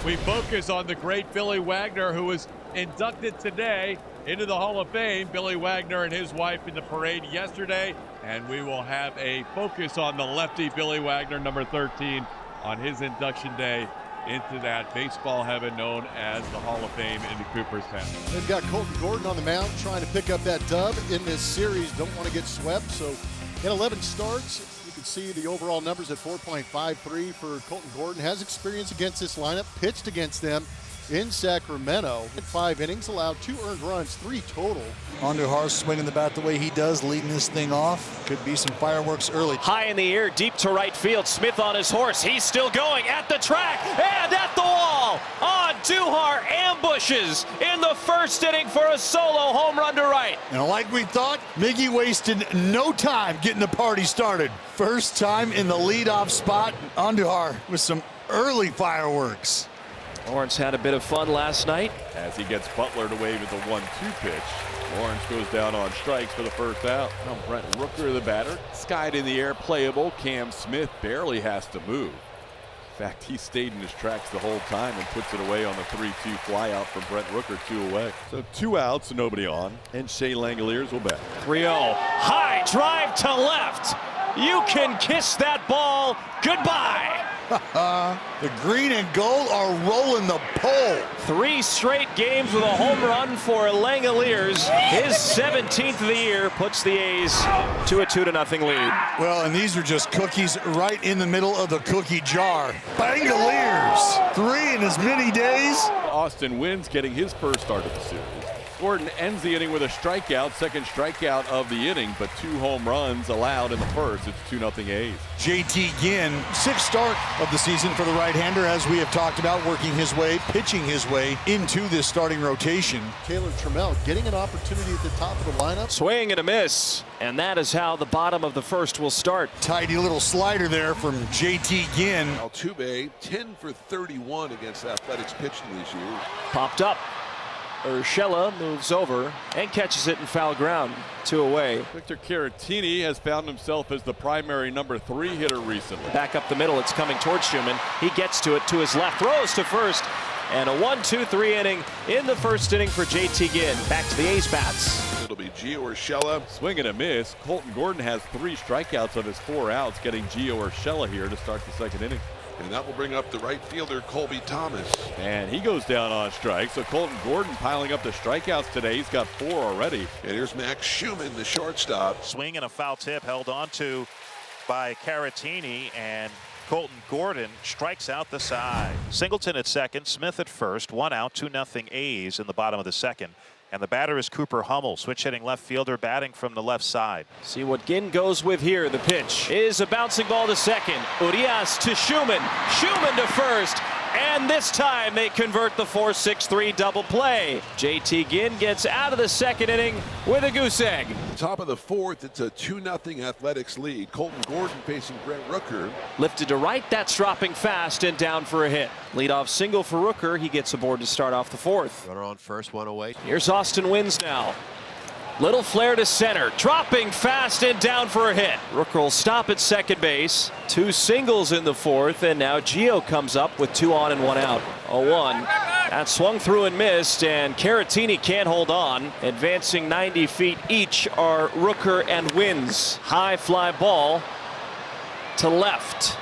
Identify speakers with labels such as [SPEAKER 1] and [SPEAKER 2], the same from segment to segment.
[SPEAKER 1] We focus on the great Billy Wagner, who was inducted today into the Hall of Fame. Billy Wagner and his wife in the parade yesterday, and we will have a focus on the lefty Billy Wagner, number 13, on his induction day into that baseball heaven known as the Hall of Fame in Cooperstown.
[SPEAKER 2] They've got Colton Gordon on the mound trying to pick up that dub in this series. Don't want to get swept, so in 11 starts, you can see the overall numbers at 4.53 for Colton Gordon. Has experience against this lineup, pitched against them in Sacramento. 5 innings, allowed 2 earned runs, 3 total.
[SPEAKER 3] Andujar swinging the bat the way he does, leading this thing off. Could be some fireworks early.
[SPEAKER 4] High in the air, deep to right field. Smith on his horse. He's still going at the track and at the wall. Andujar ambushes in the first inning for a solo home run to right.
[SPEAKER 3] And like we thought, Miggy wasted no time getting the party started. First time in the leadoff spot. Andujar with some early fireworks.
[SPEAKER 4] Lawrence had a bit of fun last night.
[SPEAKER 1] As he gets Butler to wave at the 1-2 pitch. Lawrence goes down on strikes for the first out. Now Brent Rooker, the batter. Skied in the air, playable. Cam Smith barely has to move. In fact, he stayed in his tracks the whole time and puts it away on the 3-2 fly out from Brent Rooker, 2 away. So 2 outs, nobody on, and Shea Langoliers will bat.
[SPEAKER 4] 3-0. High drive to left. You can kiss that ball goodbye.
[SPEAKER 3] The green and gold are rolling the pole.
[SPEAKER 4] 3 straight games with a home run for Langoliers. His 17th of the year puts the A's to a 2-0 lead.
[SPEAKER 3] Well, and these are just cookies right in the middle of the cookie jar. Langoliers, 3 in as many days.
[SPEAKER 1] Austin Wynns getting his first start of the series. Gordon ends the inning with a strikeout, second strikeout of the inning, but 2 home runs allowed in the first. It's 2-0 A's.
[SPEAKER 3] JT Ginn, 6th start of the season for the right-hander, as we have talked about, working his way, pitching his way into this starting rotation.
[SPEAKER 2] Taylor Trammell getting an opportunity at the top of the lineup.
[SPEAKER 4] Swing and a miss, and that is how the bottom of the first will start.
[SPEAKER 3] Tidy little slider there from JT Ginn.
[SPEAKER 5] Altuve, 10 for 31 against Athletics pitching this year.
[SPEAKER 4] Popped up. Urshela moves over and catches it in foul ground. 2 away.
[SPEAKER 1] Victor Caratini has found himself as the primary number 3 hitter recently.
[SPEAKER 4] Back up the middle, it's coming towards Schumann. He gets to it to his left, throws to first, and a 1-2-3 inning in the first inning for JT Ginn. Back to the A's bats.
[SPEAKER 5] It'll be Gio Urshela.
[SPEAKER 1] Swing and a miss. Colton Gordon has 3 strikeouts of his 4 outs, getting Gio Urshela here to start the second inning.
[SPEAKER 5] And that will bring up the right fielder, Colby Thomas.
[SPEAKER 1] And he goes down on strikes. So Colton Gordon piling up the strikeouts today. He's got 4 already.
[SPEAKER 5] And here's Max Schumann, the shortstop.
[SPEAKER 6] Swing and a foul tip held on to by Caratini, and Colton Gordon strikes out the side. Singleton at second, Smith at first, 1 out, 2-0 A's in the bottom of the second. And the batter is Cooper Hummel, switch hitting left fielder, batting from the left side.
[SPEAKER 4] See what Ginn goes with here. The pitch is a bouncing ball to second. Urias to Schumann. Schumann to first. And this time they convert the 4-6-3 double play. JT Ginn gets out of the second inning with a goose egg.
[SPEAKER 5] Top of the 4th, it's a 2-0 Athletics lead. Colton Gordon facing Brent Rooker.
[SPEAKER 4] Lifted to right, that's dropping fast and down for a hit. Leadoff single for Rooker. He gets aboard to start off the 4th.
[SPEAKER 7] Runner on first, 1 away.
[SPEAKER 4] Here's Austin Wynns now. Little flare to center, dropping fast and down for a hit. Rooker will stop at second base. 2 singles in the 4th, and now Gio comes up with 2 on and 1 out. 0-1. That swung through and missed, and Caratini can't hold on. Advancing 90 feet each are Rooker and Wynns. High fly ball to left.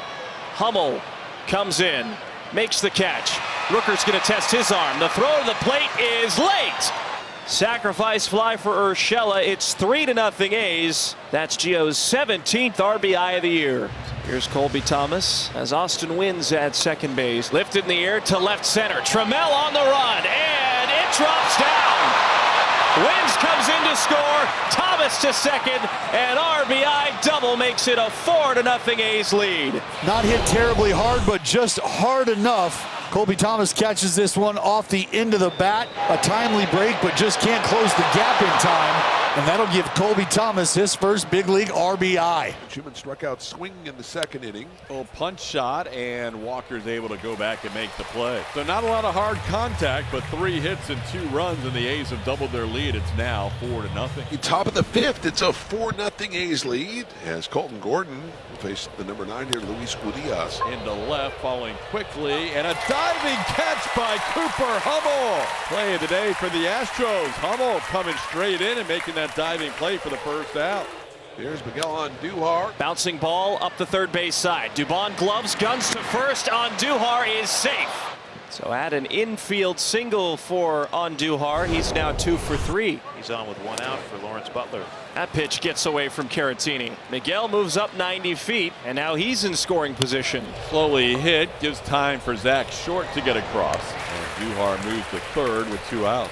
[SPEAKER 4] Hummel comes in, makes the catch. Rooker's going to test his arm. The throw to the plate is late. Sacrifice fly for Urshela. It's 3-0 A's. That's Gio's 17th RBI of the year. Here's Colby Thomas as Austin Wynns at second base. Lifted in the air to left center. Trammell on the run, and it drops down. Wynns comes in to score. Thomas to second, and RBI double makes it a 4-0 A's lead.
[SPEAKER 3] Not hit terribly hard, but just hard enough. Colby Thomas catches this one off the end of the bat. A timely break, but just can't close the gap in time. And that'll give Colby Thomas his first big league RBI.
[SPEAKER 5] Schumann struck out swinging in the second inning.
[SPEAKER 1] Little punch shot, and Walker's able to go back and make the play. So not a lot of hard contact, but 3 hits and 2 runs, and the A's have doubled their lead. It's now 4-0.
[SPEAKER 5] Top of the 5th, it's a 4-0 A's lead as Colton Gordon will face the number 9 here, Luis Urias.
[SPEAKER 1] Into left, falling quickly, and a diving catch by Cooper Hummel. Play of the day for the Astros. Hummel coming straight in and making that diving play for the first out.
[SPEAKER 5] There's Miguel Andujar.
[SPEAKER 4] Bouncing ball up the third base side. Dubon gloves, guns to first. Andujar is safe. So add an infield single for Andujar. He's now 2 for 3.
[SPEAKER 6] He's on with 1 out for Lawrence Butler.
[SPEAKER 4] That pitch gets away from Caratini. Miguel moves up 90 feet, and now he's in scoring position.
[SPEAKER 1] Slowly hit, gives time for Zach Short to get across. And Andujar moves to third with 2 outs.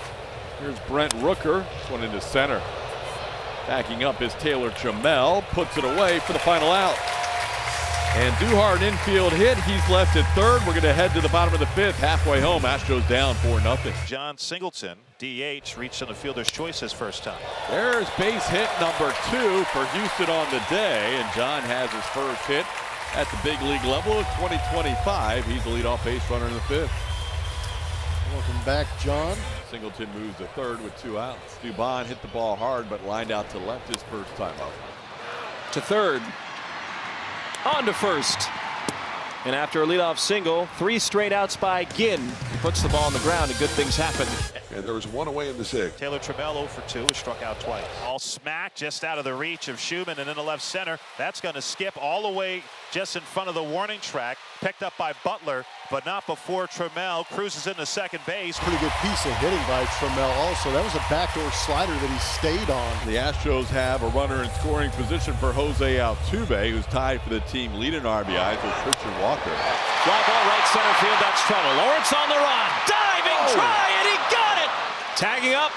[SPEAKER 1] Here's Brent Rooker, this one into center. Backing up is Taylor Trammell, puts it away for the final out. And Duhar an infield hit. He's left at third. We're going to head to the bottom of the 5th. Halfway home, Astros down 4-0.
[SPEAKER 6] John Singleton, DH, reached on the fielder's choice his first time.
[SPEAKER 1] There's base hit number 2 for Houston on the day. And John has his first hit at the big league level of 2025. He's the leadoff base runner in the 5th.
[SPEAKER 2] Welcome back, John.
[SPEAKER 1] Singleton moves to third with 2 outs. Dubon hit the ball hard, but lined out to left his first time up.
[SPEAKER 4] To third. On to first. And after a leadoff single, 3 straight outs by Ginn. He puts the ball on the ground and good things happen.
[SPEAKER 5] And there was 1 away in the 6th.
[SPEAKER 6] Taylor Trammell 0 for 2, was struck out twice. All smack just out of the reach of Schumann and in the left center. That's going to skip all the way just in front of the warning track. Picked up by Butler, but not before Trammell cruises into second base.
[SPEAKER 2] Pretty good piece of hitting by Trammell also. That was a backdoor slider that he stayed on.
[SPEAKER 1] The Astros have a runner in scoring position for Jose Altuve, who's tied for the team lead in RBIs with Christian Walker.
[SPEAKER 4] Fly ball right center field, that's trouble. Lawrence on the run. Diving try, and he got it! Tagging up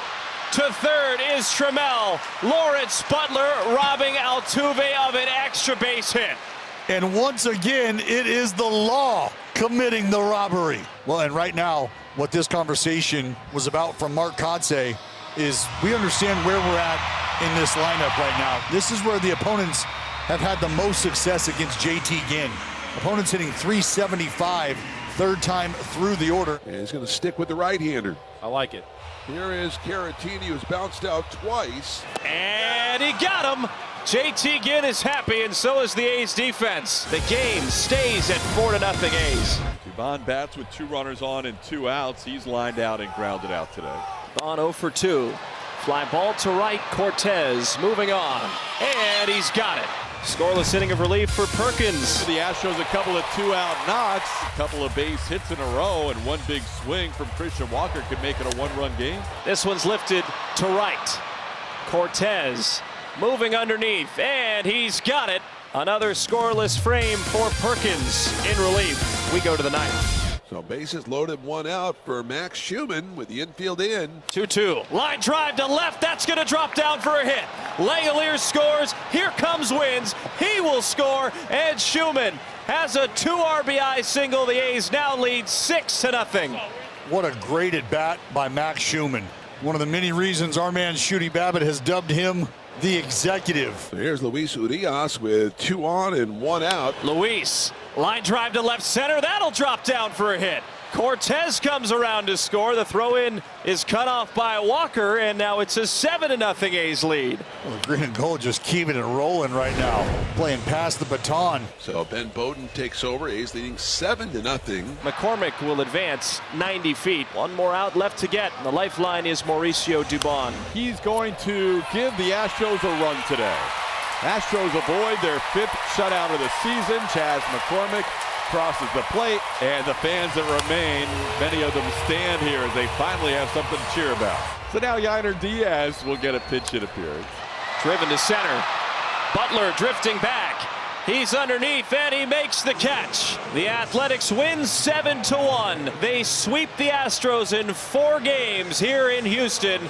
[SPEAKER 4] to third is Trammell. Lawrence Butler robbing Altuve of an extra base hit.
[SPEAKER 3] And once again, it is the law committing the robbery. Well, and right now, what this conversation was about from Mark Kotsay is we understand where we're at in this lineup right now. This is where the opponents have had the most success against JT Ginn. Opponents hitting .375, third time through the order.
[SPEAKER 5] And he's going to stick with the right-hander.
[SPEAKER 1] I like it.
[SPEAKER 5] Here is Caratini, who's bounced out twice.
[SPEAKER 4] And he got him. JT Ginn is happy, and so is the A's defense. The game stays at 4-0 A's.
[SPEAKER 1] Dubon bats with 2 runners on and 2 outs. He's lined out and grounded out today.
[SPEAKER 4] On 0 for 2. Fly ball to right, Cortez moving on. And he's got it. Scoreless inning of relief for Perkins.
[SPEAKER 1] The Astros a couple of 2-out knocks, a couple of base hits in a row, and 1 big swing from Christian Walker could make it a 1-run game.
[SPEAKER 4] This one's lifted to right. Cortez moving underneath, and he's got it. Another scoreless frame for Perkins in relief. We go to the 9th.
[SPEAKER 5] So bases loaded, 1 out for Max Schumann with the infield in.
[SPEAKER 4] 2-2. Line drive to left. That's going to drop down for a hit. Langeliers scores. Here comes Wins. He will score. And Schumann has a 2 RBI single. The A's now lead 6-0.
[SPEAKER 3] What a great at bat by Max Schumann. One of the many reasons our man Shooty Babbitt has dubbed him the executive.
[SPEAKER 5] Here's Luis Urias with 2 on and 1 out.
[SPEAKER 4] Luis, line drive to left center. That'll drop down for a hit. Cortez comes around to score. The throw in is cut off by Walker, and now it's a 7-0 A's lead.
[SPEAKER 3] Well, the green and gold just keeping it rolling right now, playing past the baton.
[SPEAKER 5] So Ben Bowden takes over. A's leading 7-0.
[SPEAKER 4] McCormick will advance 90 feet. 1 more out left to get. The lifeline is Mauricio Dubon.
[SPEAKER 1] He's going to give the Astros a run today. Astros avoid their 5th shutout of the season. Chas McCormick crosses the plate, and the fans that remain, many of them stand here as they finally have something to cheer about. So now Yainer Diaz will get a pinch hit appearance.
[SPEAKER 4] Driven to center. Butler drifting back. He's underneath, and he makes the catch. The Athletics win 7-1. They sweep the Astros in 4 games here in Houston.